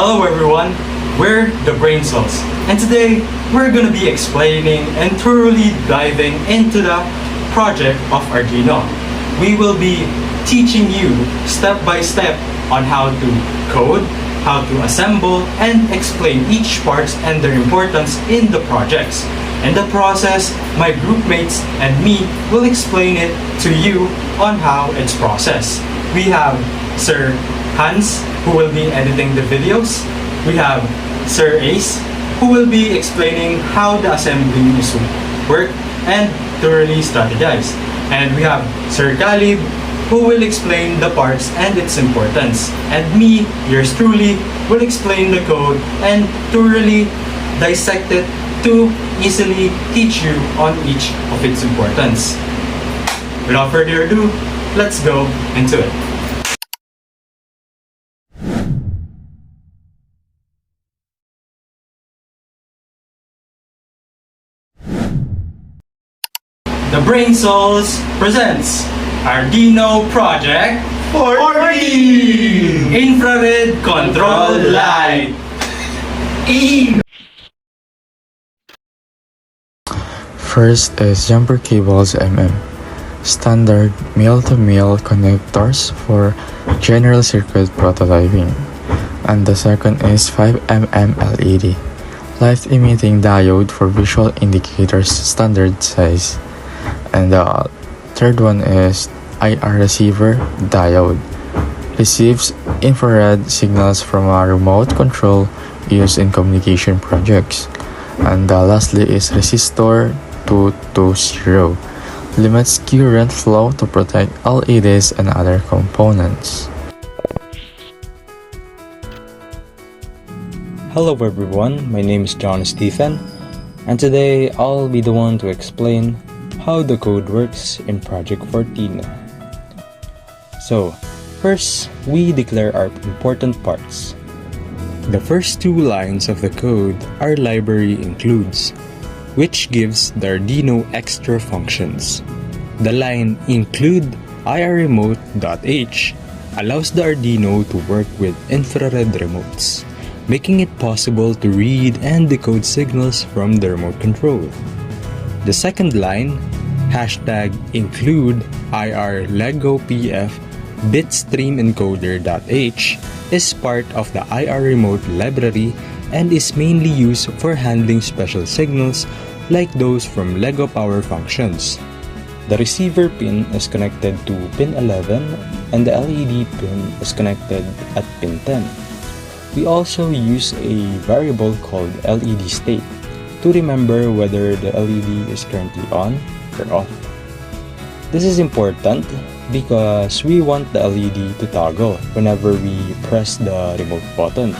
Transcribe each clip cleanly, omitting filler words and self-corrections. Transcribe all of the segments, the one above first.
Hello everyone, we're the Brain Cells, and today we're going to be explaining and thoroughly diving into the project of Arduino. We will be teaching you step by step on how to code, how to assemble, and explain each parts and their importance in the projects. In the process, my group mates and me will explain it to you on how it's processed. We have Sir Hans, who will be editing the videos. We have Sir Ace, who will be explaining how the assembly is work and thoroughly strategize. And we have Sir Galib, who will explain the parts and its importance. And me, yours truly, will explain the code and thoroughly dissect it to easily teach you on each of its importance. Without further ado, let's go into it. The Brain Cells presents Arduino Project 14 Infrared Control Light. First is jumper cables standard male-to-male connectors for general circuit prototyping. And the second is 5mm LED, light-emitting diode for visual indicators standard size. And the third one is IR receiver diode, receives infrared signals from a remote control used in communication projects. And lastly is resistor 220, limits current flow to protect LEDs and other components. Hello everyone, my name is John Stephen, and today I'll be the one to explain how the code works in Project 14. So, first, we declare our important parts. The first two lines of the code our library includes, which gives the Arduino extra functions. The line include irremote.h allows the Arduino to work with infrared remotes, making it possible to read and decode signals from the remote control. The second line, #include irlegopf bitstreamencoder.h, is part of the irremote library and is mainly used for handling special signals like those from Lego power functions. The receiver pin is connected to pin 11 and the LED pin is connected at pin 10. We also use a variable called LED state to remember whether the LED is currently on or off. This is important because we want the LED to toggle whenever we press the remote button.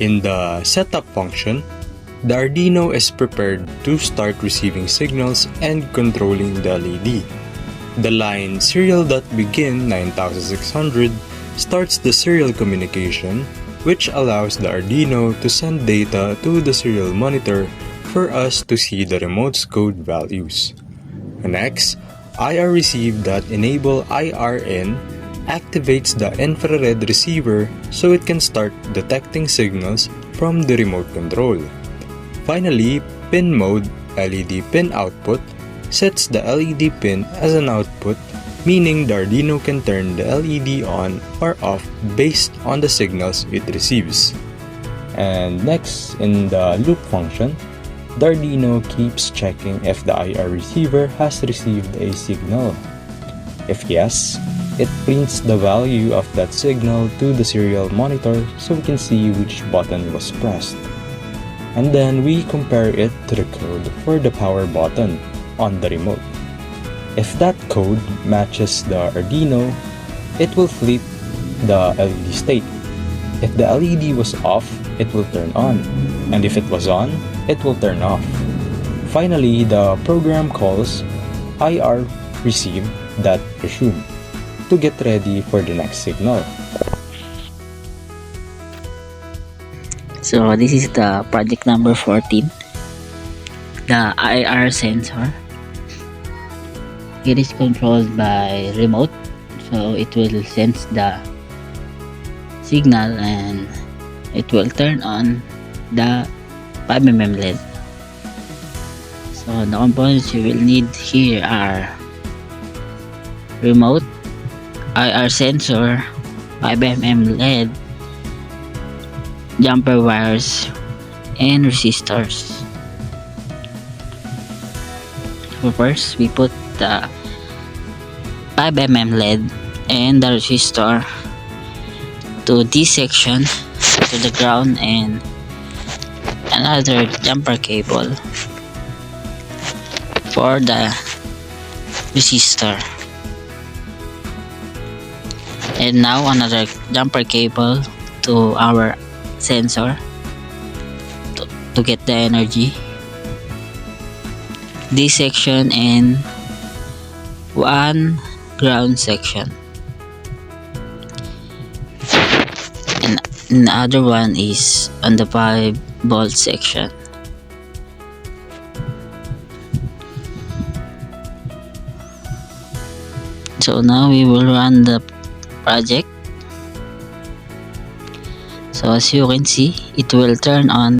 In the setup function, the Arduino is prepared to start receiving signals and controlling the LED. The line serial.begin 9600 starts the serial communication, which allows the Arduino to send data to the serial monitor for us to see the remote's code values. Next, IRReceive.enable IRN activates the infrared receiver so it can start detecting signals from the remote control. Finally, pin mode LED pin output sets the LED pin as an output, meaning the Arduino can turn the LED on or off based on the signals it receives. And next, in the loop function, the Arduino keeps checking if the IR receiver has received a signal. If yes, it prints the value of that signal to the serial monitor so we can see which button was pressed. And then we compare it to the code for the power button on the remote. If that code matches the Arduino, it will flip the LED state. If the LED was off, it will turn on, and if it was on, it will turn off. Finally, the program calls irReceive.resume to get ready for the next signal. So this is the project number 14, the IR sensor. It is controlled by remote, so it will sense the signal and it will turn on the 5mm LED. So the components you will need here are remote, IR sensor, 5mm LED, jumper wires, and resistors. So first, we put the 5mm LED and the resistor to this section, to the ground, and another jumper cable for the resistor. And now another jumper cable to our sensor to get the energy. This section and one ground section. And the other one is on the 5-volt section. So now we will run the project. So as you can see, it will turn on